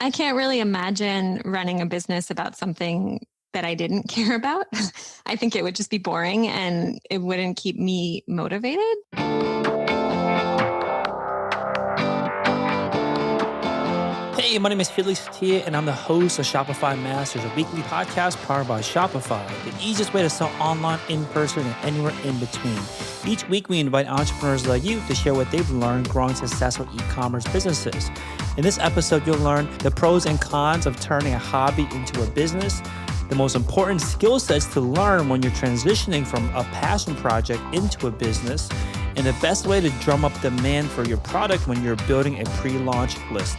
I can't really imagine running a business about something that I didn't care about. I think it would just be boring and it wouldn't keep me motivated. Hey, my name is Felix Tia, and I'm the host of Shopify Masters, a weekly podcast powered by Shopify, the easiest way to sell online, in person, and anywhere in between. Each week, we invite entrepreneurs like you to share what they've learned growing successful e-commerce businesses. In this episode, you'll learn the pros and cons of turning a hobby into a business, the most important skill sets to learn when you're transitioning from a passion project into a business, and the best way to drum up demand for your product when you're building a pre-launch list.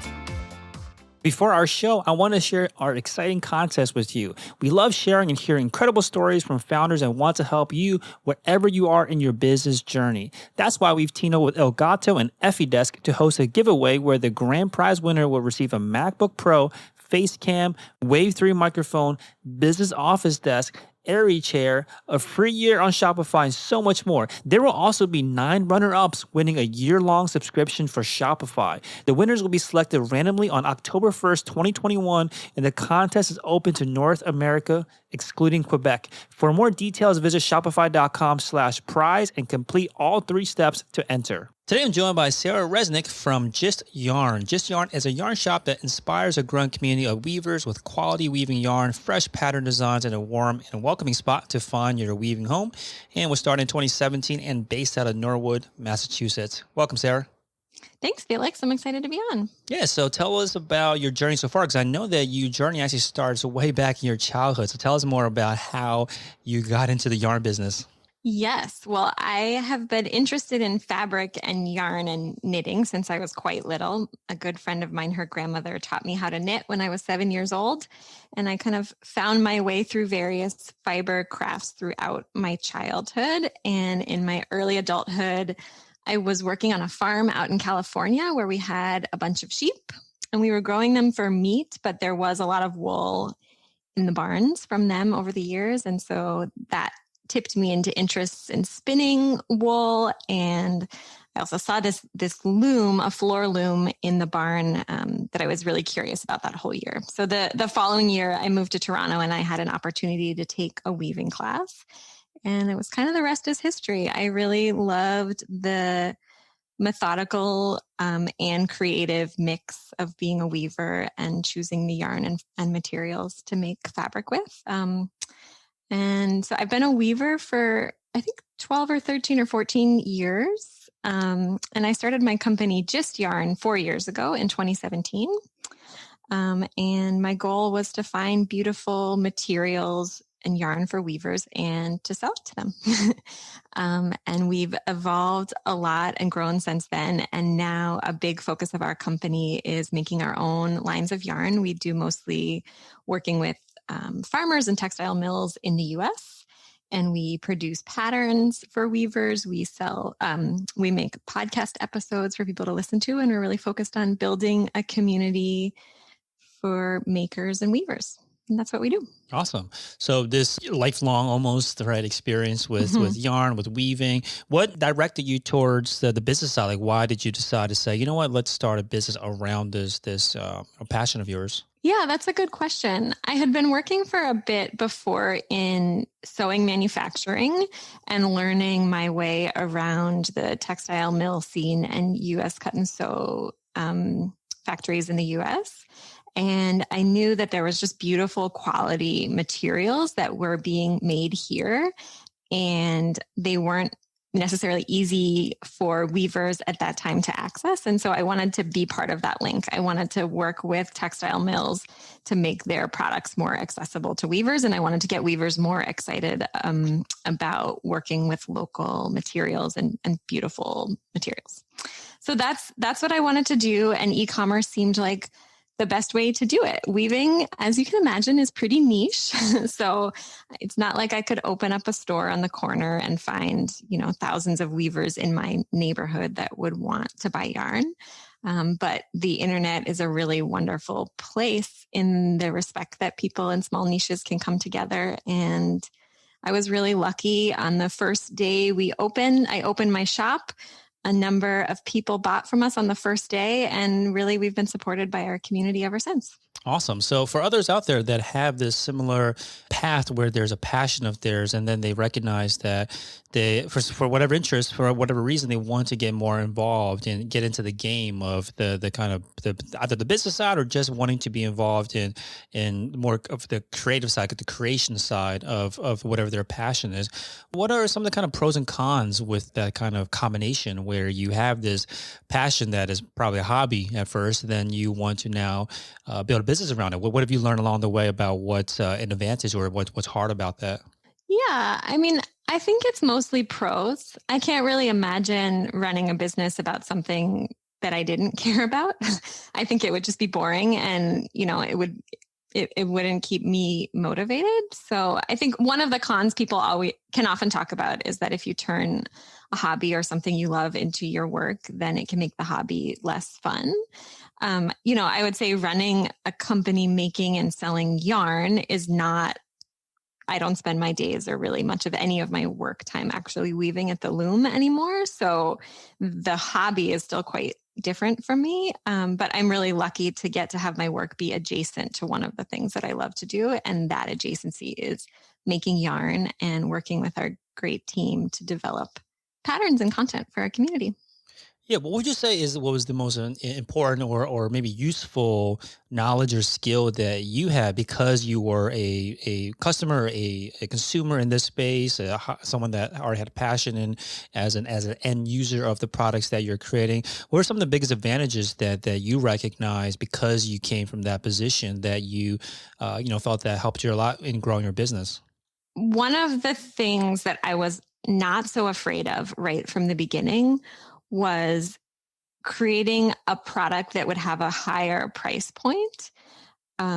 Before our show, I want to share our exciting contest with you. We love sharing and hearing incredible stories from founders and want to help you wherever you are in your business journey. That's why we've teamed up with Elgato and Effidesk to host a giveaway where the grand prize winner will receive a MacBook Pro, Facecam, Wave 3 microphone, business office desk, Airy chair, a free year on Shopify, and so much more. There will also be 9 runner-ups winning a year-long subscription for Shopify. The winners will be selected randomly on October 1st, 2021, and the contest is open to North America, excluding Quebec. For more details, visit shopify.com/prize and complete all 3 steps to enter. Today, I'm joined by Sarah Resnick from Just Yarn. Just Yarn is a yarn shop that inspires a growing community of weavers with quality weaving yarn, fresh pattern designs, and a warm and welcoming spot to find your weaving home. And was started in 2017 and based out of Norwood, Massachusetts. Welcome, Sarah. Thanks, Felix. I'm excited to be on. Yeah, so tell us about your journey so far, because I know that your journey actually starts way back in your childhood. So tell us more about how you got into the yarn business. Yes. Well, I have been interested in fabric and yarn and knitting since I was quite little. A good friend of mine, her grandmother, taught me how to knit when I was 7 years old. And I kind of found my way through various fiber crafts throughout my childhood. And in my early adulthood, I was working on a farm out in California where we had a bunch of sheep and we were growing them for meat, but there was a lot of wool in the barns from them over the years. And so that tipped me into interests in spinning wool. And I also saw this loom, a floor loom in the barn that I was really curious about that whole year. So the following year, I moved to Toronto and I had an opportunity to take a weaving class. And it was kind of the rest is history. I really loved the methodical and creative mix of being a weaver and choosing the yarn and materials to make fabric with. And so I've been a weaver for, I think, 12 or 13 or 14 years. And I started my company Just Yarn 4 years ago in 2017. And my goal was to find beautiful materials and yarn for weavers and to sell it to them. And we've evolved a lot and grown since then. And now a big focus of our company is making our own lines of yarn. We do mostly working with farmers and textile mills in the US. And we produce patterns for weavers. We sell, we make podcast episodes for people to listen to. And we're really focused on building a community for makers and weavers. And that's what we do. Awesome. So this lifelong almost experience with yarn, with weaving, what directed you towards the business side? Like, why did you decide to say, you know what, let's start a business around this passion of yours? Yeah, that's a good question. I had been working for a bit before in sewing manufacturing and learning my way around the textile mill scene and U.S. cut and sew factories in the U.S. And I knew that there was just beautiful quality materials that were being made here. And they weren't necessarily easy for weavers at that time to access. And so I wanted to be part of that link. I wanted to work with textile mills to make their products more accessible to weavers. And I wanted to get weavers more excited about working with local materials and beautiful materials. So that's what I wanted to do. And e-commerce seemed like the best way to do it. Weaving, as you can imagine, is pretty niche. So it's not like I could open up a store on the corner and find, thousands of weavers in my neighborhood that would want to buy yarn. But the internet is a really wonderful place in the respect that people in small niches can come together. And I was really lucky on the first day I opened my shop. a number of people bought from us on the first day, and really we've been supported by our community ever since. Awesome. So for others out there that have this similar path where there's a passion of theirs and then they recognize that for whatever interest, for whatever reason, they want to get more involved and get into the game of the kind of either the business side or just wanting to be involved in more of the creative side, the creation side of whatever their passion is. What are some of the kind of pros and cons with that kind of combination where you have this passion that is probably a hobby at first, then you want to now build a business around it? What have you learned along the way about what's an advantage or what's hard about that? Yeah, I mean, I think it's mostly pros. I can't really imagine running a business about something that I didn't care about. I think it would just be boring, and it wouldn't keep me motivated. So I think one of the cons people always can often talk about is that if you turn a hobby or something you love into your work, then it can make the hobby less fun. I would say running a company making and selling yarn is not, I don't spend my days or really much of any of my work time actually weaving at the loom anymore. So the hobby is still quite different from me. But I'm really lucky to get to have my work be adjacent to one of the things that I love to do. And that adjacency is making yarn and working with our great team to develop patterns and content for our community. Yeah, what would you say is what was the most important or maybe useful knowledge or skill that you had because you were a customer, a consumer in this space, someone that already had a passion in as an end user of the products that you're creating? What are some of the biggest advantages that you recognize because you came from that position that you felt that helped you a lot in growing your business? One of the things that I was not so afraid of right from the beginning was creating a product that would have a higher price point.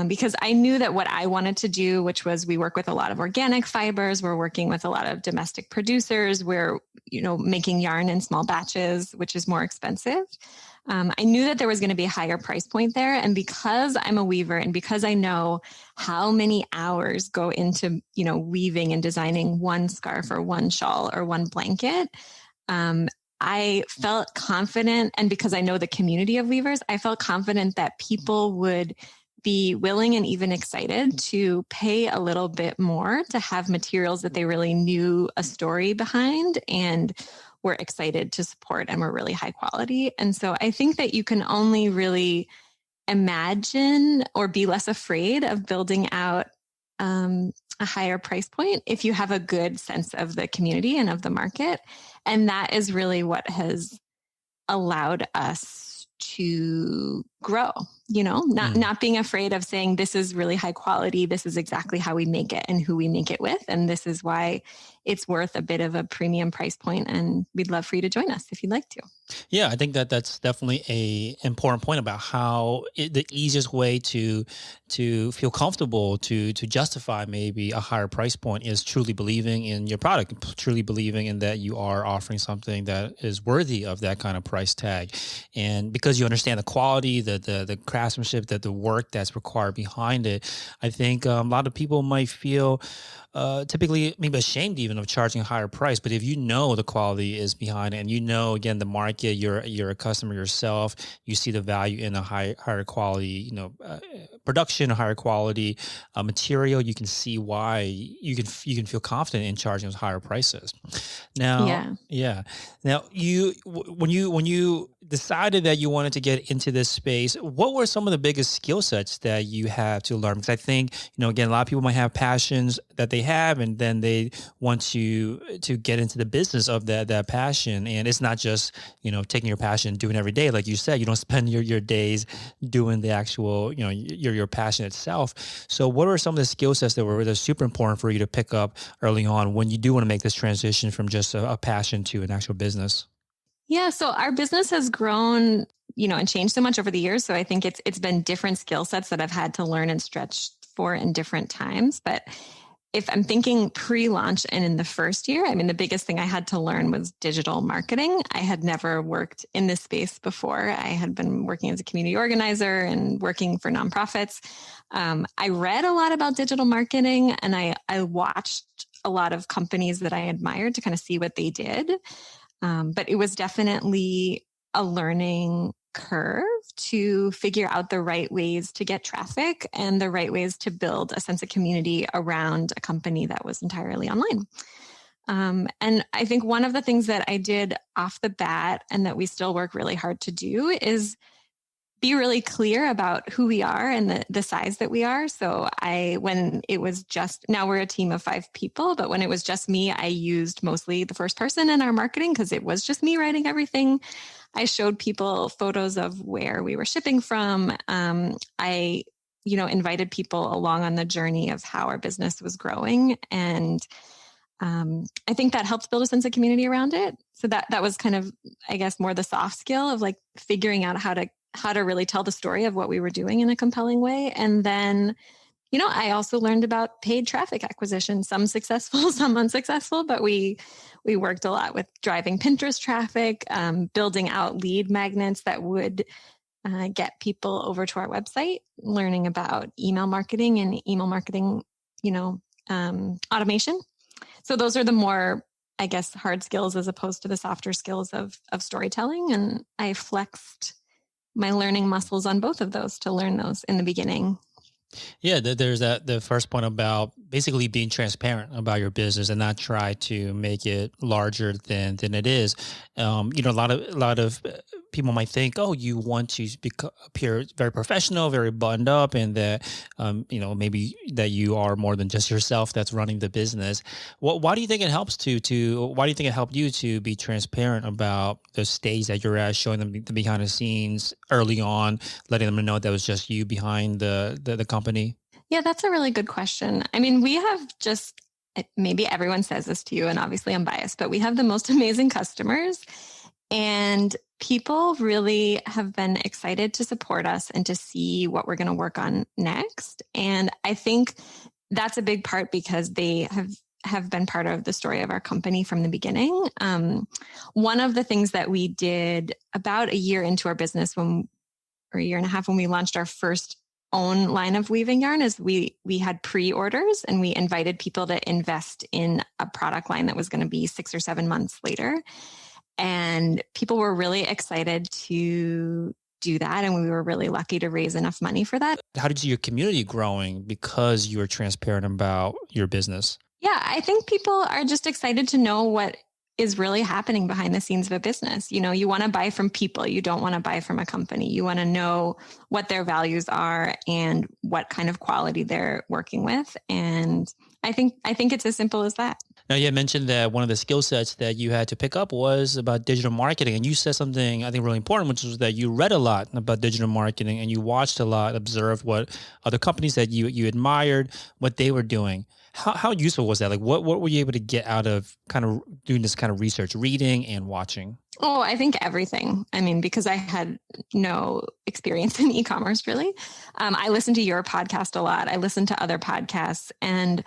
Because I knew that what I wanted to do, which was we work with a lot of organic fibers, we're working with a lot of domestic producers, we're making yarn in small batches, which is more expensive. I knew that there was going to be a higher price point there. And because I'm a weaver and because I know how many hours go into, weaving and designing one scarf or one shawl or one blanket, I felt confident. And because I know the community of weavers, I felt confident that people would be willing and even excited to pay a little bit more to have materials that they really knew a story behind and were excited to support and were really high quality. And so I think that you can only really imagine or be less afraid of building out a higher price point if you have a good sense of the community and of the market. And that is really what has allowed us to grow, not being afraid of saying this is really high quality. This is exactly how we make it and who we make it with. And this is why it's worth a bit of a premium price point. And we'd love for you to join us if you'd like to. Yeah, I think that's definitely a important point about how the easiest way to feel comfortable to justify maybe a higher price point is truly believing in your product, truly believing in that you are offering something that is worthy of that kind of price tag, and because you understand the quality, the craftsmanship, the work that's required behind it. I think a lot of people might feel typically maybe ashamed even of charging a higher price. But if you know the quality is behind it and again, the market, you're a customer yourself, you see the value in a higher quality, production, a higher quality material, you can see why you can feel confident in charging those higher prices. Now, yeah. Now when you decided that you wanted to get into this space, what were some of the biggest skill sets that you have to learn? Because I think, again, a lot of people might have passions that they have, and then they want to get into the business of that passion. And it's not just, taking your passion and doing it every day. Like you said, you don't spend your days doing the actual, your passion itself. So what are some of the skill sets that were super important for you to pick up early on when you do want to make this transition from just a passion to an actual business? Yeah. So our business has grown, and changed so much over the years. So I think it's been different skill sets that I've had to learn and stretch for in different times. But if I'm thinking pre-launch and in the first year, the biggest thing I had to learn was digital marketing. I had never worked in this space before. I had been working as a community organizer and working for nonprofits. I read a lot about digital marketing, and I watched a lot of companies that I admired to kind of see what they did. But it was definitely a learning curve to figure out the right ways to get traffic and the right ways to build a sense of community around a company that was entirely online. And I think one of the things that I did off the bat and that we still work really hard to do is be really clear about who we are and the size that we are. So when it was now we're a team of 5 people, but when it was just me, I used mostly the first person in our marketing because it was just me writing everything. I showed people photos of where we were shipping from. I invited people along on the journey of how our business was growing. And I think that helped build a sense of community around it. So that was kind of, I guess, more the soft skill of like figuring out how to really tell the story of what we were doing in a compelling way. And then, I also learned about paid traffic acquisition, some successful, some unsuccessful, but we worked a lot with driving Pinterest traffic, building out lead magnets that would get people over to our website, learning about email marketing and email marketing, automation. So those are the more, I guess, hard skills as opposed to the softer skills of storytelling. And I flexed my learning muscles on both of those to learn those in the beginning. Yeah, there's the first point about basically being transparent about your business and not try to make it larger than it is. A lot of people might think, oh, you want to appear very professional, very buttoned up, and that maybe that you are more than just yourself that's running the business. Why do you think it helps why do you think it helped you to be transparent about the stage that you're at, showing them the behind the scenes early on, letting them know that was just you behind the company? Yeah, that's a really good question. I mean, we have maybe everyone says this to you, and obviously I'm biased, but we have the most amazing customers, and people really have been excited to support us and to see what we're going to work on next. And I think that's a big part because they have been part of the story of our company from the beginning. One of the things that we did about a year into our business or a year and a half when we launched our first own line of weaving yarn is we had pre-orders, and we invited people to invest in a product line that was going to be 6 or 7 months later. And people were really excited to do that. And we were really lucky to raise enough money for that. How did you see your community growing because you were transparent about your business? Yeah, I think people are just excited to know what is really happening behind the scenes of a business. You want to buy from people. You don't want to buy from a company. You want to know what their values are and what kind of quality they're working with. And I think it's as simple as that. Now, you had mentioned that one of the skill sets that you had to pick up was about digital marketing. And you said something I think really important, which was that you read a lot about digital marketing and you watched a lot, observed what other companies that you admired, what they were doing. How useful was that? Like, what were you able to get out of kind of doing this kind of research, reading and watching? Oh, I think everything. I mean, because I had no experience in e-commerce, really. I listened to your podcast a lot. I listened to other podcasts, and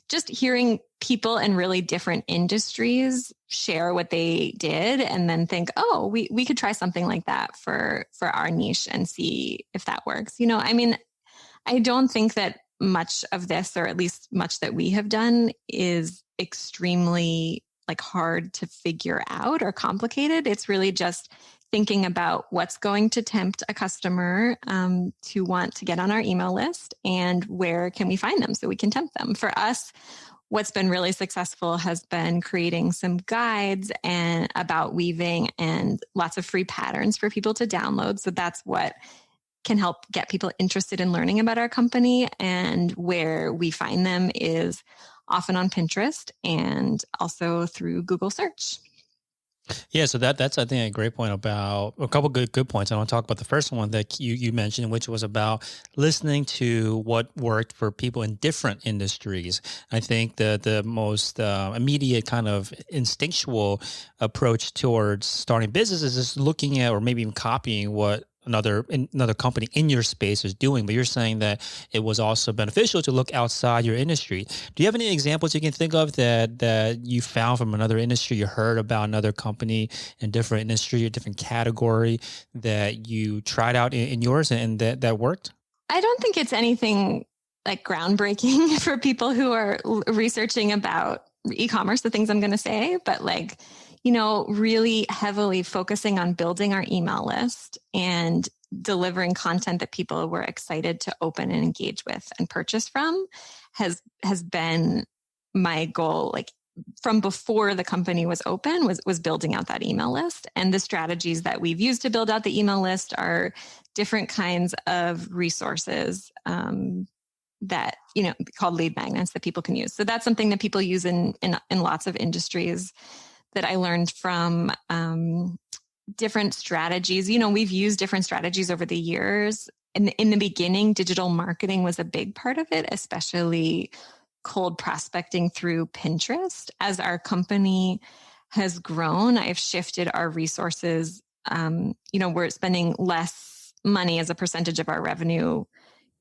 just hearing people in really different industries share what they did and then think, oh, we could try something like that for our niche and see if that works. I mean, I don't think that much of this, or at least much that we have done, is extremely hard to figure out or complicated. It's really just thinking about what's going to tempt a customer to want to get on our email list, and where can we find them so we can tempt them. For us, what's been really successful has been creating some guides and about weaving and lots of free patterns for people to download. So that's what can help get people interested in learning about our company. And where we find them is often on Pinterest and also through Google search. Yeah, so that's I think a great point about a couple good points. I want to talk about the first one that you mentioned, which was about listening to what worked for people in different industries. I think the most immediate kind of instinctual approach towards starting business is just looking at, or maybe even copying, what another company in your space is doing. But you're saying that it was also beneficial to look outside your industry. Do you have any examples you can think of that you found from another industry, you heard about another company in different industry, a different category, that you tried out in yours and that worked? I don't think it's anything groundbreaking for people who are researching about e-commerce, the things I'm going to say, but really heavily focusing on building our email list and delivering content that people were excited to open and engage with and purchase from has been my goal. Like from before the company was open was building out that email list. And the strategies that we've used to build out the email list are different kinds of resources that, called lead magnets that people can use. So that's something that people use in lots of industries that I learned from different strategies. We've used different strategies over the years. In the beginning, digital marketing was a big part of it, especially cold prospecting through Pinterest. As our company has grown, I've shifted our resources. We're spending less money as a percentage of our revenue,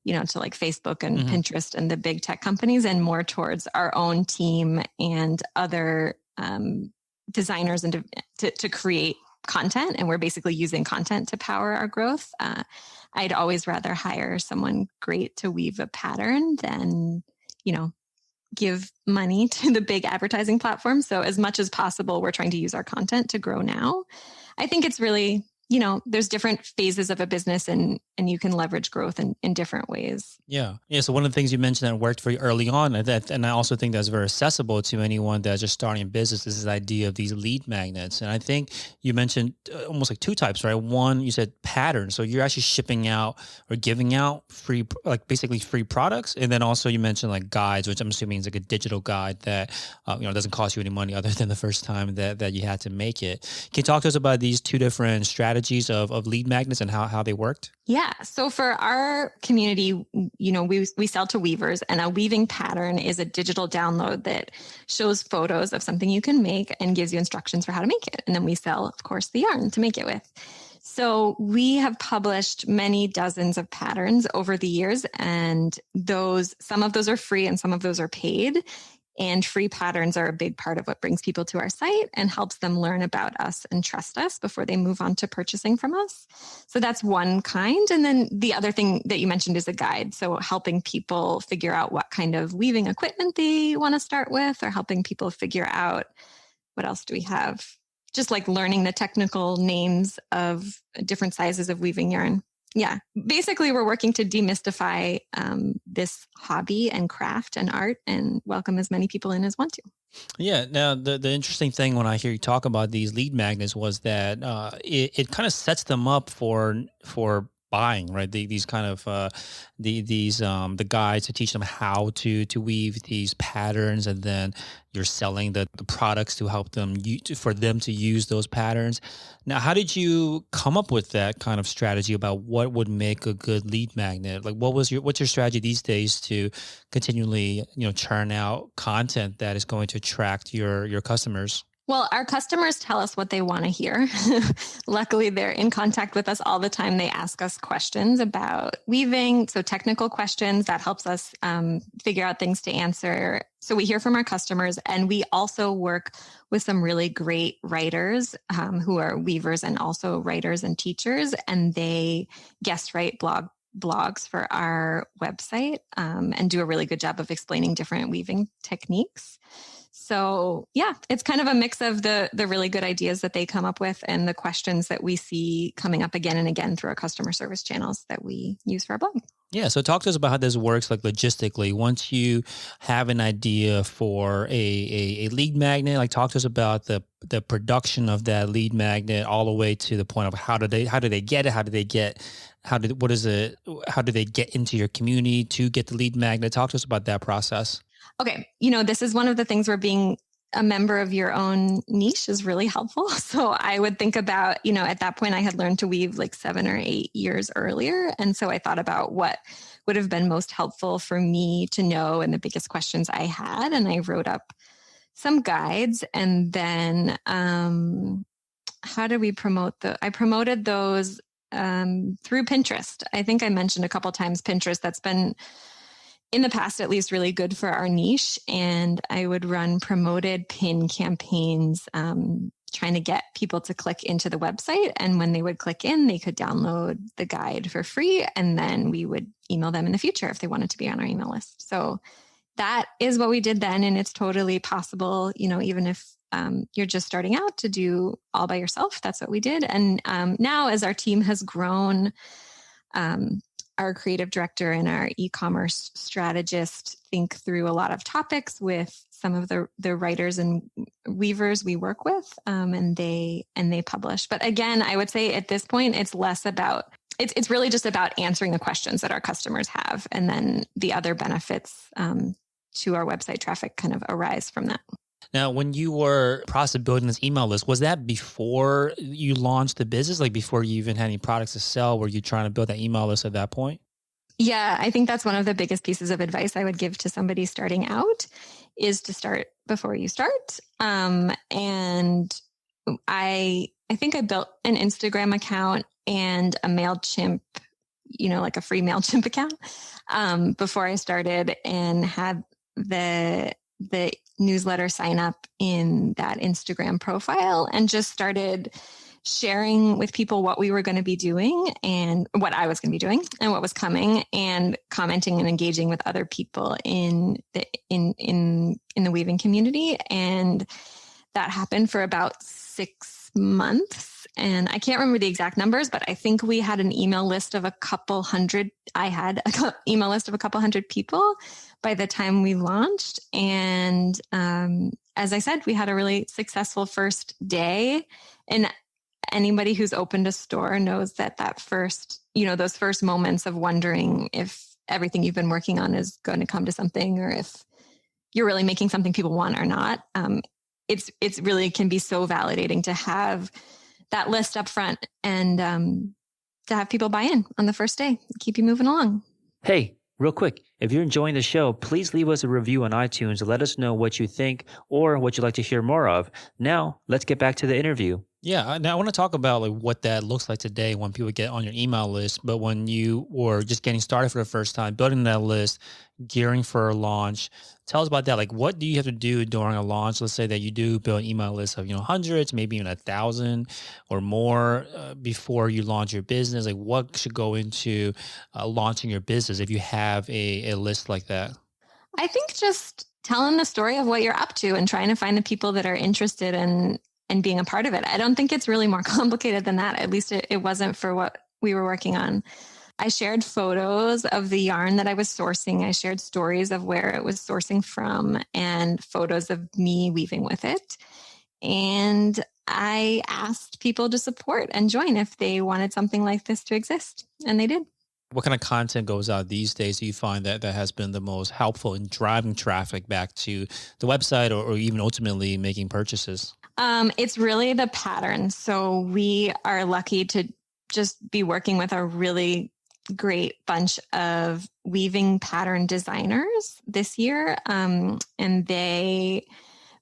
to like Facebook and Pinterest and the big tech companies, and more towards our own team and other designers and to create content. And we're basically using content to power our growth. I'd always rather hire someone great to weave a pattern than, give money to the big advertising platform. So as much as possible, we're trying to use our content to grow now. I think it's really, there's different phases of a business and you can leverage growth in different ways. Yeah. So one of the things you mentioned that worked very early on, and I also think that's very accessible to anyone that's just starting a business, is this idea of these lead magnets. And I think you mentioned almost like two types, right? One, you said patterns. So you're actually shipping out or giving out free, like basically free products. And then also you mentioned like guides, which I'm assuming is like a digital guide that, doesn't cost you any money other than the first time that you had to make it. Can you talk to us about these two different strategies of lead magnets and how they worked? Yeah. So for our community, we sell to weavers, and a weaving pattern is a digital download that shows photos of something you can make and gives you instructions for how to make it. And then we sell, of course, the yarn to make it with. So we have published many dozens of patterns over the years, and some of those are free and some of those are paid. And free patterns are a big part of what brings people to our site and helps them learn about us and trust us before they move on to purchasing from us. So that's one kind. And then the other thing that you mentioned is a guide. So helping people figure out what kind of weaving equipment they want to start with, or helping people figure out, what else do we have? Just like learning the technical names of different sizes of weaving yarn. Yeah, basically we're working to demystify this hobby and craft and art and welcome as many people in as want to. Yeah. Now, the interesting thing when I hear you talk about these lead magnets was that it kind of sets them up for buying, right? These kind of the guides to teach them how to weave these patterns, and then you're selling the products to help them for them to use those patterns. Now, how did you come up with that kind of strategy about what would make a good lead magnet? Like, what's your strategy these days to continually churn out content that is going to attract your customers? Well, our customers tell us what they want to hear. Luckily, they're in contact with us all the time. They ask us questions about weaving, so technical questions that helps us figure out things to answer. So we hear from our customers, and we also work with some really great writers who are weavers and also writers and teachers, and they guest write blogs for our website and do a really good job of explaining different weaving techniques. So yeah, it's kind of a mix of the really good ideas that they come up with and the questions that we see coming up again and again through our customer service channels that we use for our blog. Yeah. So talk to us about how this works, like logistically. Once you have an idea for a lead magnet, like talk to us about the production of that lead magnet all the way to the point of how do they get it? How do they get into your community to get the lead magnet? Talk to us about that process. Okay. This is one of the things where being a member of your own niche is really helpful. So I would think about, at that point I had learned to weave like 7 or 8 years earlier. And so I thought about what would have been most helpful for me to know and the biggest questions I had. And I wrote up some guides. And then how do we promote I promoted those through Pinterest. I think I mentioned a couple times Pinterest. That's been, in the past, at least, really good for our niche. And I would run promoted pin campaigns, trying to get people to click into the website. And when they would click in, they could download the guide for free. And then we would email them in the future if they wanted to be on our email list. So that is what we did then. And it's totally possible, even if you're just starting out, to do all by yourself. That's what we did. And now, as our team has grown, our creative director and our e-commerce strategist think through a lot of topics with some of the writers and weavers we work with, and they publish. But again, I would say at this point, it's less about, it's really just about answering the questions that our customers have, and then the other benefits to our website traffic kind of arise from that. Now, when you were process of building this email list, was that before you launched the business? Like before you even had any products to sell? Were you trying to build that email list at that point? Yeah, I think that's one of the biggest pieces of advice I would give to somebody starting out, is to start before you start. And I think I built an Instagram account and a MailChimp, like a free MailChimp account, before I started, and had the newsletter sign up in that Instagram profile, and just started sharing with people what we were going to be doing and what I was going to be doing and what was coming, and commenting and engaging with other people in the weaving community. And that happened for about 6 months. And I can't remember the exact numbers, but I think we had an email list of a couple hundred. I had an email list of a couple hundred people by the time we launched. And as I said, we had a really successful first day. And anybody who's opened a store knows that first, those first moments of wondering if everything you've been working on is going to come to something, or if you're really making something people want or not. It's really can be so validating to have that list up front, and to have people buy in on the first day, keep you moving along. Hey, real quick, if you're enjoying the show, please leave us a review on iTunes to let us know what you think or what you'd like to hear more of. Now, let's get back to the interview. Yeah, now I want to talk about like what that looks like today when people get on your email list. But when you were just getting started for the first time, building that list, gearing for a launch, tell us about that. Like, what do you have to do during a launch? Let's say that you do build an email list of hundreds, maybe even 1,000 or more before you launch your business. Like, what should go into launching your business if you have a list like that? I think just telling the story of what you're up to and trying to find the people that are interested in and being a part of it. I don't think it's really more complicated than that. At least it wasn't for what we were working on. I shared photos of the yarn that I was sourcing. I shared stories of where it was sourcing from and photos of me weaving with it. And I asked people to support and join if they wanted something like this to exist. And they did. What kind of content goes out these days do you find that has been the most helpful in driving traffic back to the website, or even ultimately making purchases? It's really the pattern. So we are lucky to just be working with a really great bunch of weaving pattern designers this year. And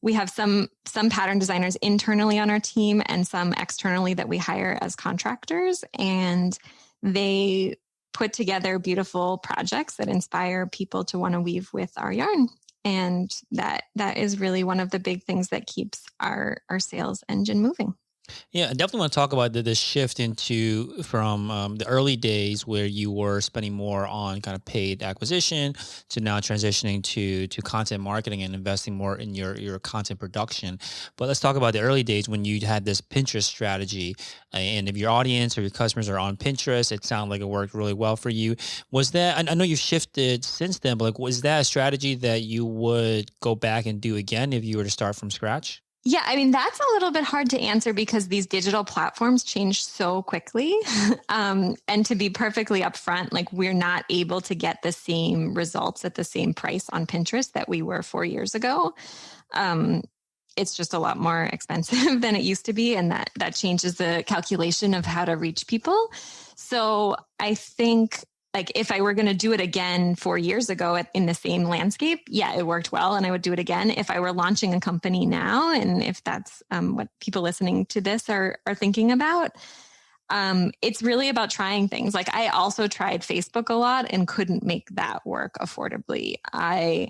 we have some pattern designers internally on our team and some externally that we hire as contractors. And they put together beautiful projects that inspire people to want to weave with our yarn. And that is really one of the big things that keeps our sales engine moving. Yeah, I definitely want to talk about the shift from the early days where you were spending more on kind of paid acquisition to now transitioning to content marketing and investing more in your content production. But let's talk about the early days when you had this Pinterest strategy. And if your audience or your customers are on Pinterest, it sounded like it worked really well for you. Was that, I know you've shifted since then, but like, was that a strategy that you would go back and do again if you were to start from scratch? Yeah, I mean, that's a little bit hard to answer because these digital platforms change so quickly. And to be perfectly upfront, like we're not able to get the same results at the same price on Pinterest that we were 4 years ago. It's just a lot more expensive than it used to be. And that changes the calculation of how to reach people. So I think like if I were going to do it again 4 years ago in the same landscape, yeah, it worked well and I would do it again. If I were launching a company now, and if that's what people listening to this are thinking about, it's really about trying things. Like I also tried Facebook a lot and couldn't make that work affordably. I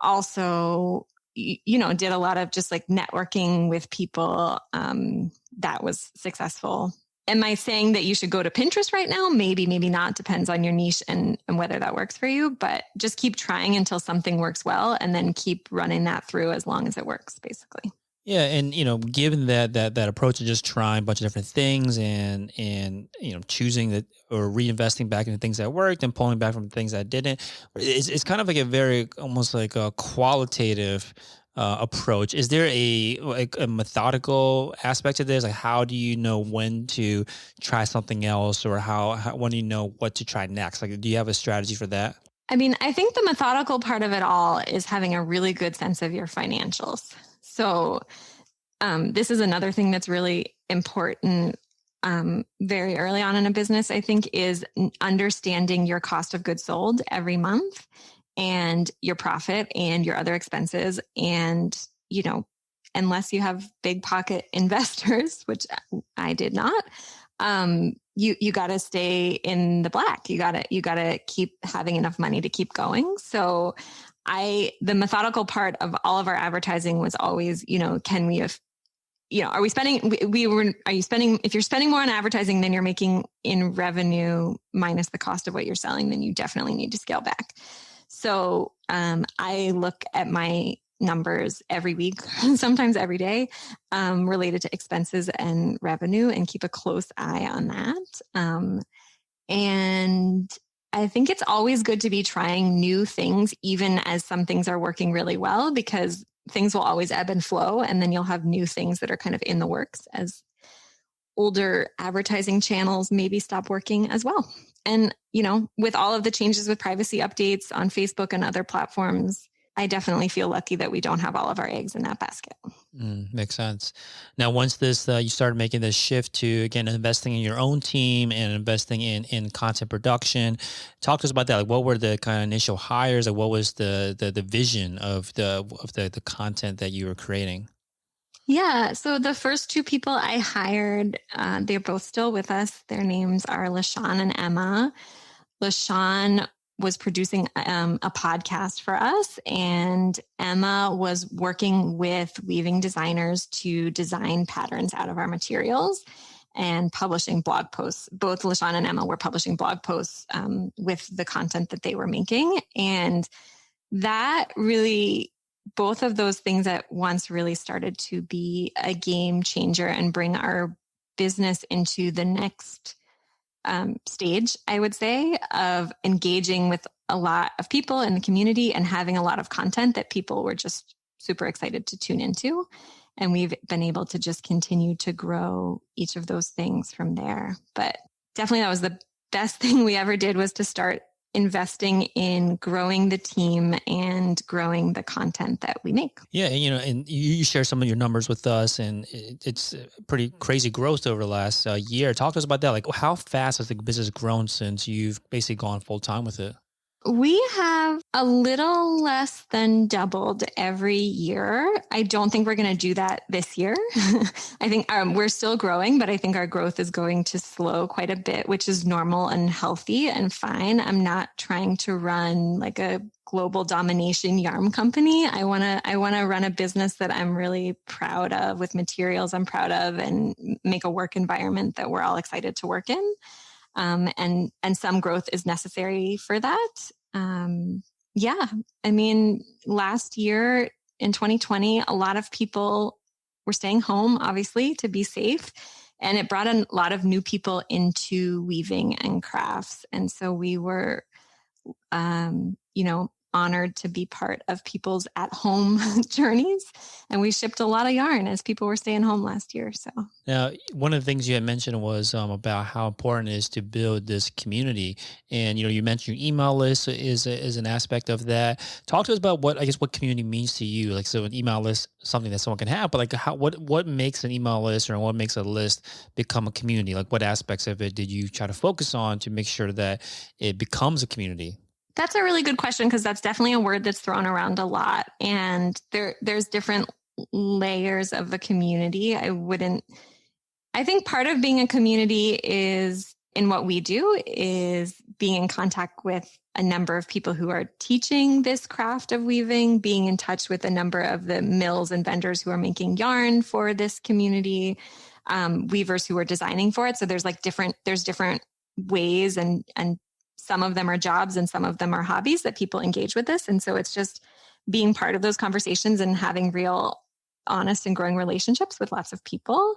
also, did a lot of just like networking with people that was successful. Am I saying that you should go to Pinterest right now? Maybe, maybe not. Depends on your niche and whether that works for you. But just keep trying until something works well and then keep running that through as long as it works, basically. Yeah, and given that approach of just trying a bunch of different things and choosing that or reinvesting back into things that worked and pulling back from things that didn't, it's kind of like a very almost like a qualitative approach. Is there a methodical aspect to this? Like, how do you know when to try something else, or how when do you know what to try next? Like, do you have a strategy for that? I mean, I think the methodical part of it all is having a really good sense of your financials. So, this is another thing that's really important very early on in a business, I think, is understanding your cost of goods sold every month and your profit and your other expenses. And, unless you have big pocket investors, which I did not, you got to stay in the black. You got to keep having enough money to keep going. So the methodical part of all of our advertising was always, can we have, are we spending, are you spending, if you're spending more on advertising than you're making in revenue minus the cost of what you're selling, then you definitely need to scale back. So, I look at my numbers every week, sometimes every day, related to expenses and revenue, and keep a close eye on that. And I think it's always good to be trying new things, even as some things are working really well, because things will always ebb and flow. And then you'll have new things that are kind of in the works as older advertising channels maybe stop working as well. And, with all of the changes with privacy updates on Facebook and other platforms, I definitely feel lucky that we don't have all of our eggs in that basket. Makes sense. Now, once this you started making this shift to again investing in your own team and investing in content production, talk to us about that. Like, what were the kind of initial hires? Like, what was the vision of the content that you were creating? Yeah. So the first two people I hired, they're both still with us. Their names are LaShawn and Emma. LaShawn was producing a podcast for us, and Emma was working with weaving designers to design patterns out of our materials and publishing blog posts. Both LaShawn and Emma were publishing blog posts with the content that they were making. And that really, both of those things at once really started to be a game changer and bring our business into the next stage, I would say, of engaging with a lot of people in the community and having a lot of content that people were just super excited to tune into. And we've been able to just continue to grow each of those things from there. But definitely that was the best thing we ever did, was to start investing in growing the team and growing the content that we make. Yeah, and you share some of your numbers with us, and it's pretty crazy growth over the last year. Talk to us about that. Like, how fast has the business grown since you've basically gone full time with it? We have a little less than doubled every year. I don't think we're going to do that this year. I think we're still growing, but I think our growth is going to slow quite a bit, which is normal and healthy and fine. I'm not trying to run like a global domination yarn company. I want to run a business that I'm really proud of, with materials I'm proud of, and make a work environment that we're all excited to work in. And some growth is necessary for that. Yeah, I mean, last year in 2020, a lot of people were staying home, obviously, to be safe. And it brought a lot of new people into weaving and crafts. And so we were, honored to be part of people's at-home journeys. And we shipped a lot of yarn as people were staying home last year. So Now, one of the things you had mentioned was about how important it is to build this community, and you mentioned your email list is an aspect of that. Talk to us about what community means to you. Like, so an email list, something that someone can have, but like what makes an email list, or what makes a list become a community? Like, what aspects of it did you try to focus on to make sure that it becomes a community? that's a really good question, because that's definitely a word that's thrown around a lot. And there's different layers of the community. I think part of being a community is, in what we do, is being in contact with a number of people who are teaching this craft of weaving, being in touch with a number of the mills and vendors who are making yarn for this community, weavers who are designing for it. So there's different ways, and some of them are jobs and some of them are hobbies that people engage with this. And so it's just being part of those conversations and having real honest and growing relationships with lots of people.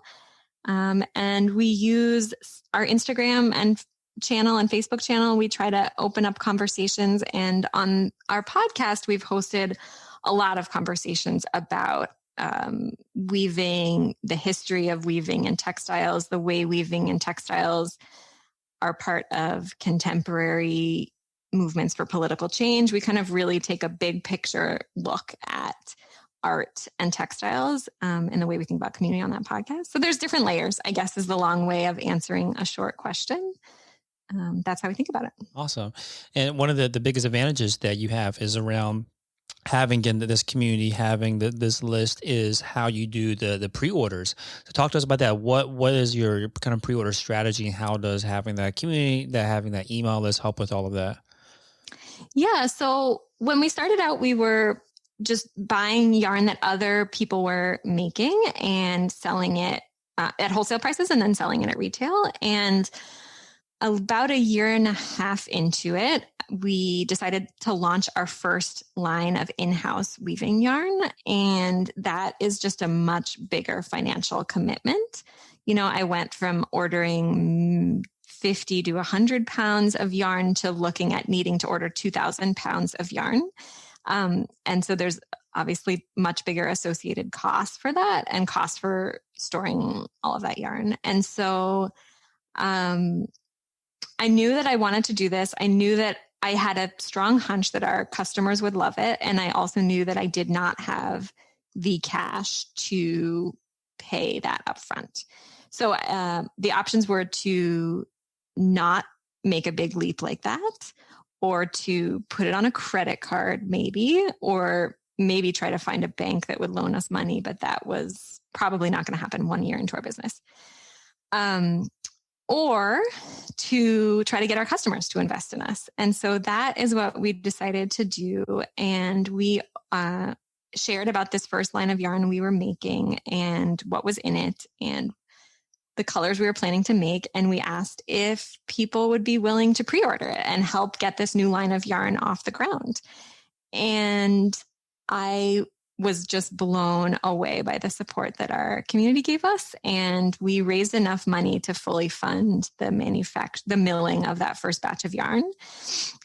And we use our Instagram and channel and Facebook channel. We try to open up conversations. And on our podcast, we've hosted a lot of conversations about weaving, the history of weaving in textiles, the way weaving in textiles are part of contemporary movements for political change. We kind of really take a big picture look at art and textiles and the way we think about community on that podcast. So there's different layers, I guess, is the long way of answering a short question. That's how we think about it. Awesome. And one of the biggest advantages that you have is around having in this community, having this list is how you do the pre-orders. So talk to us about that. What is your kind of pre-order strategy, and how does having that community, having that email list help with all of that? Yeah. So when we started out, we were just buying yarn that other people were making and selling it at wholesale prices and then selling it at retail. And about a year and a half into it, we decided to launch our first line of in-house weaving yarn. And that is just a much bigger financial commitment. You know, I went from ordering 50 to 100 pounds of yarn to looking at needing to order 2,000 pounds of yarn. And so there's obviously much bigger associated costs for that and costs for storing all of that yarn. And so I knew that I wanted to do this. I knew that I had a strong hunch that our customers would love it. And I also knew that I did not have the cash to pay that upfront. So the options were to not make a big leap like that, or to put it on a credit card maybe, or maybe try to find a bank that would loan us money. But that was probably not going to happen 1 year into our business. Or to try to get our customers to invest in us. And so that is what we decided to do. And we shared about this first line of yarn we were making and what was in it and the colors we were planning to make. And we asked if people would be willing to pre-order it and help get this new line of yarn off the ground. And I was just blown away by the support that our community gave us. And we raised enough money to fully fund the milling of that first batch of yarn.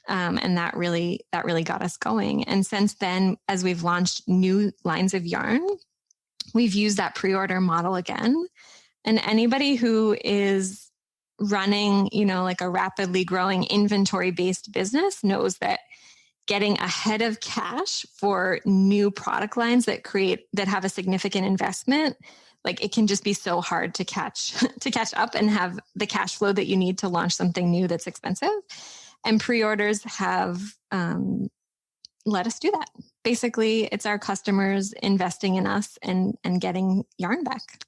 And that really got us going. And since then, as we've launched new lines of yarn, we've used that pre-order model again. And anybody who is running, like a rapidly growing inventory-based business knows that getting ahead of cash for new product lines that have a significant investment, like it can just be so hard to catch up and have the cash flow that you need to launch something new that's expensive. And pre-orders have let us do that. Basically, it's our customers investing in us and getting yarn back.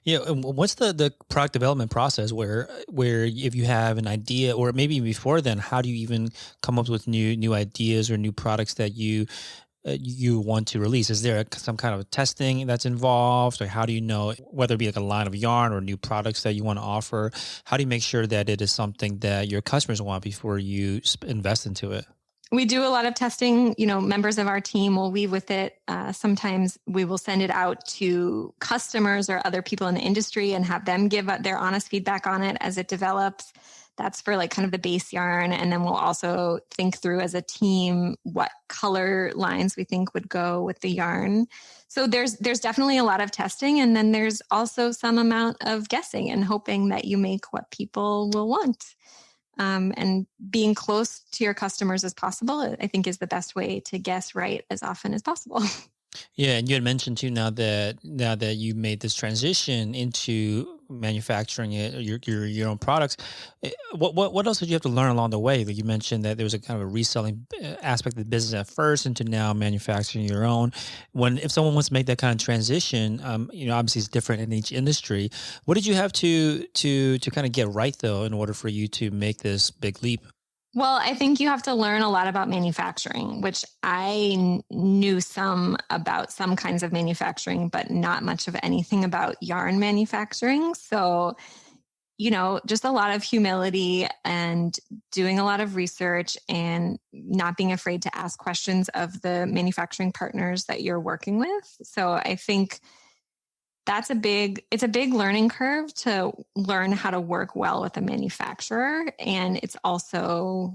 Yeah, and what's the product development process where if you have an idea, or maybe before then, how do you even come up with new ideas or new products that you want to release? Is there some kind of testing that's involved, or how do you know whether it be like a line of yarn or new products that you want to offer? How do you make sure that it is something that your customers want before you invest into it? We do a lot of testing. Members of our team will weave with it. Sometimes we will send it out to customers or other people in the industry and have them give their honest feedback on it as it develops. That's for like kind of the base yarn. And then we'll also think through as a team what color lines we think would go with the yarn. So there's definitely a lot of testing. And then there's also some amount of guessing and hoping that you make what people will want. And being close to your customers as possible, I think, is the best way to guess right as often as possible. Yeah, and you had mentioned too now that you made this transition into manufacturing your own products. What else did you have to learn along the way? Like you mentioned that there was a kind of a reselling aspect of the business at first into now manufacturing your own. If someone wants to make that kind of transition, obviously it's different in each industry. What did you have to kind of get right though in order for you to make this big leap? Well, I think you have to learn a lot about manufacturing, which I knew some about some kinds of manufacturing, but not much of anything about yarn manufacturing. So just a lot of humility and doing a lot of research and not being afraid to ask questions of the manufacturing partners that you're working with. So I think it's a big learning curve to learn how to work well with a manufacturer. And it's also,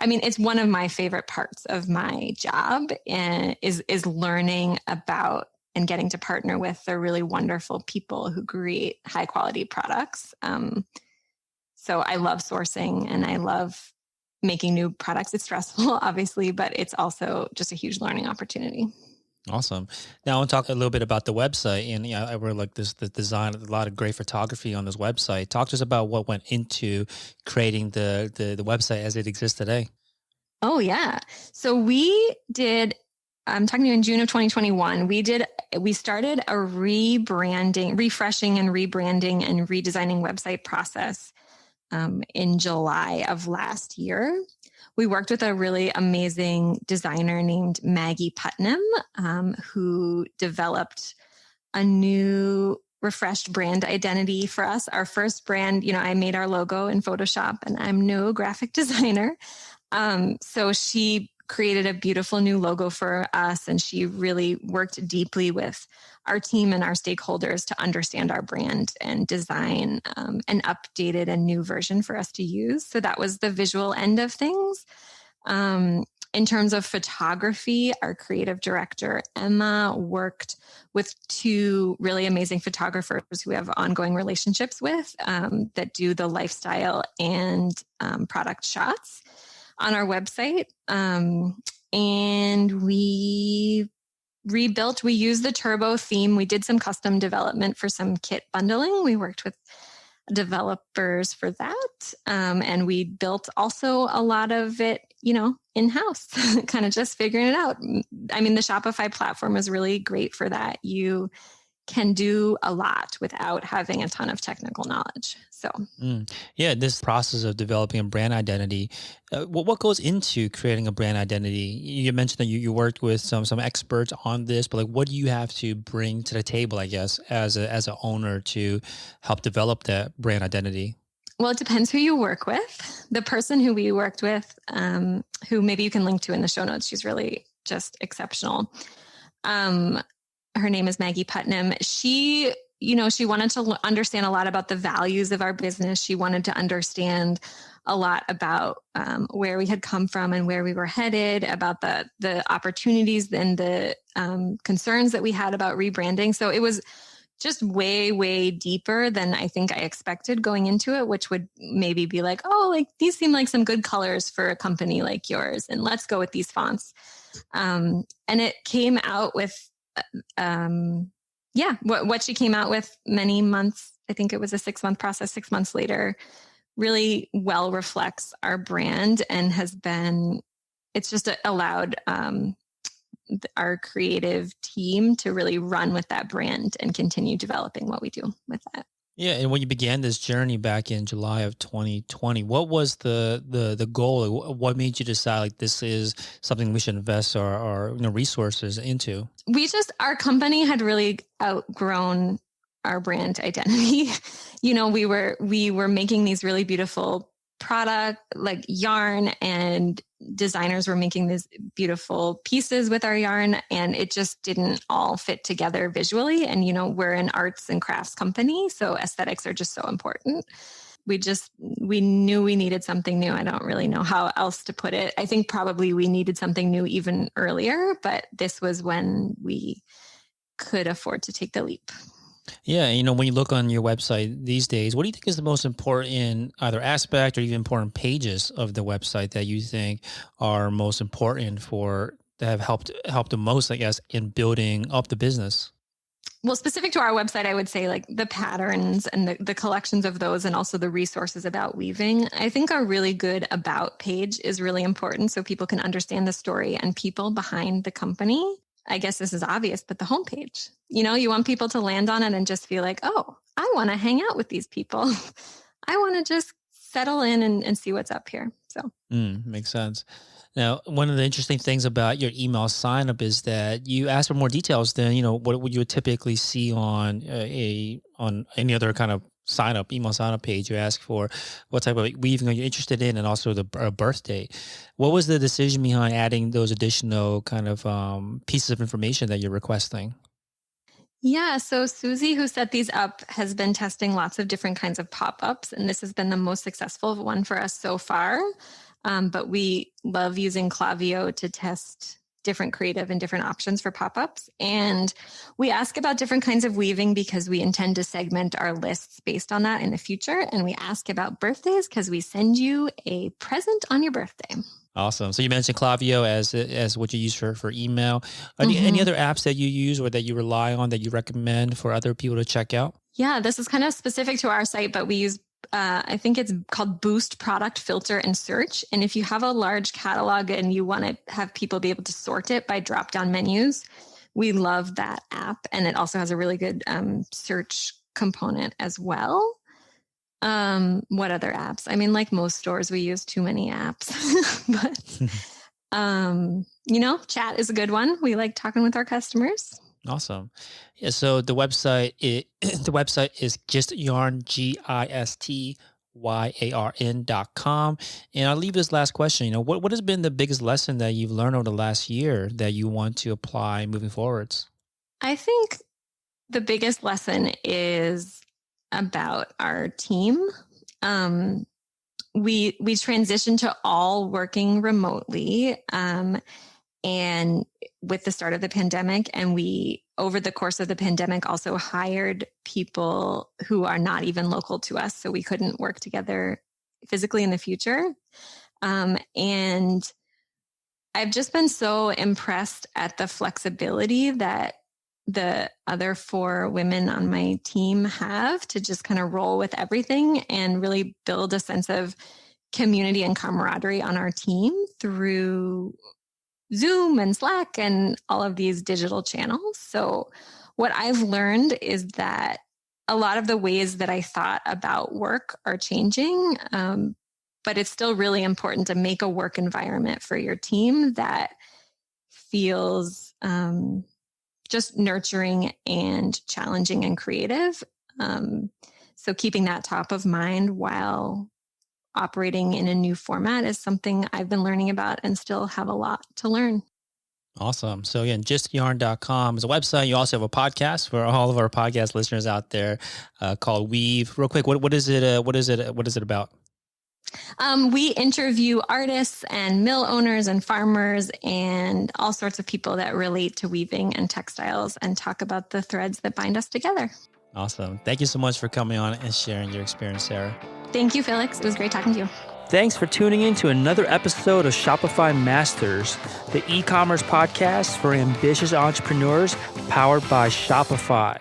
it's one of my favorite parts of my job, and is learning about and getting to partner with the really wonderful people who create high quality products. So I love sourcing and I love making new products. It's stressful, obviously, but it's also just a huge learning opportunity. Awesome. Now I want to talk a little bit about the website, and I really like the design, a lot of great photography on this website. Talk to us about what went into creating the website as it exists today. Oh yeah. So I'm talking to you in June of 2021. We started a refreshing and rebranding and redesigning website process in July of last year. We worked with a really amazing designer named Maggie Putnam, who developed a new refreshed brand identity for us. Our first brand, I made our logo in Photoshop, and I'm no graphic designer. So she created a beautiful new logo for us, and she really worked deeply with our team and our stakeholders to understand our brand and design an updated and new version for us to use. So that was the visual end of things. In terms of photography, our creative director, Emma, worked with two really amazing photographers who we have ongoing relationships with that do the lifestyle and product shots on our website. And we used the Turbo theme. We did some custom development for some kit bundling. We worked with developers for that. And we built also a lot of it, in-house, kind of just figuring it out. The Shopify platform is really great for that. You can do a lot without having a ton of technical knowledge. So, yeah, this process of developing a brand identity, what goes into creating a brand identity? You mentioned that you worked with some experts on this, but what do you have to bring to the table, I guess, as an owner to help develop that brand identity? Well, it depends who you work with. The person who we worked with, who maybe you can link to in the show notes, she's really just exceptional. Her name is Maggie Putnam. She wanted to understand a lot about the values of our business. She wanted to understand a lot about where we had come from and where we were headed, about the opportunities and the concerns that we had about rebranding. So it was just way, way deeper than I think I expected going into it, which would maybe be these seem like some good colors for a company like yours, and let's go with these fonts. And it came out with what she came out with many months. I think it was a 6-month process. 6 months later, really well reflects our brand and it's just allowed our creative team to really run with that brand and continue developing what we do with that. Yeah, and when you began this journey back in July of 2020, what was the goal? What made you decide this is something we should invest our resources into? Our company had really outgrown our brand identity. We were making these really beautiful product like yarn, and designers were making these beautiful pieces with our yarn, and it just didn't all fit together visually. And we're an arts and crafts company, so aesthetics are just so important. We knew we needed something new. I don't really know how else to put it. I think probably we needed something new even earlier, but this was when we could afford to take the leap. Yeah, when you look on your website these days, what do you think is the most important either aspect or even important pages of the website that you think are most important that have helped the most, I guess, in building up the business? Well, specific to our website, I would say the patterns and the collections of those, and also the resources about weaving. I think a really good about page is really important so people can understand the story and people behind the company. I guess this is obvious, but the homepage, you want people to land on it and just feel like, oh, I want to hang out with these people. I want to just settle in and see what's up here. So makes sense. Now, one of the interesting things about your email sign up is that you ask for more details than, what would you typically see on any other kind of email sign up page. You ask for what type of weaving you're interested in and also the birth date. What was the decision behind adding those additional kind of pieces of information that you're requesting? Yeah, so Susie, who set these up, has been testing lots of different kinds of pop-ups, and this has been the most successful one for us so far. But we love using Klaviyo to test different creative and different options for pop-ups. And we ask about different kinds of weaving because we intend to segment our lists based on that in the future. And we ask about birthdays because we send you a present on your birthday. Awesome. So you mentioned Klaviyo as what you use for email. Any other apps that you use or that you rely on that you recommend for other people to check out? Yeah, this is kind of specific to our site, but we use I think it's called Boost Product Filter and Search. And if you have a large catalog and you want to have people be able to sort it by drop-down menus, we love that app. And it also has a really good search component as well. What other apps? I mean, like most stores, we use too many apps, but chat is a good one. We like talking with our customers. Awesome. Yeah. So the website is gistyarn, GISTYARN.com. And I'll leave this last question. What has been the biggest lesson that you've learned over the last year that you want to apply moving forwards? I think the biggest lesson is about our team. We transitioned to all working remotely, and with the start of the pandemic, and we, over the course of the pandemic, also hired people who are not even local to us, so we couldn't work together physically in the future. And I've just been so impressed at the flexibility that the other 4 women on my team have to just kind of roll with everything and really build a sense of community and camaraderie on our team through Zoom and Slack and all of these digital channels. So what I've learned is that a lot of the ways that I thought about work are changing, but it's still really important to make a work environment for your team that feels just nurturing and challenging and creative. So keeping that top of mind while operating in a new format is something I've been learning about and still have a lot to learn. Awesome. So again, gistyarn.com is a website. You also have a podcast for all of our podcast listeners out there called Weave. Real quick, what is it? What is it about? We interview artists and mill owners and farmers and all sorts of people that relate to weaving and textiles and talk about the threads that bind us together. Awesome. Thank you so much for coming on and sharing your experience, Sarah. Thank you, Felix. It was great talking to you. Thanks for tuning in to another episode of Shopify Masters, the e-commerce podcast for ambitious entrepreneurs powered by Shopify.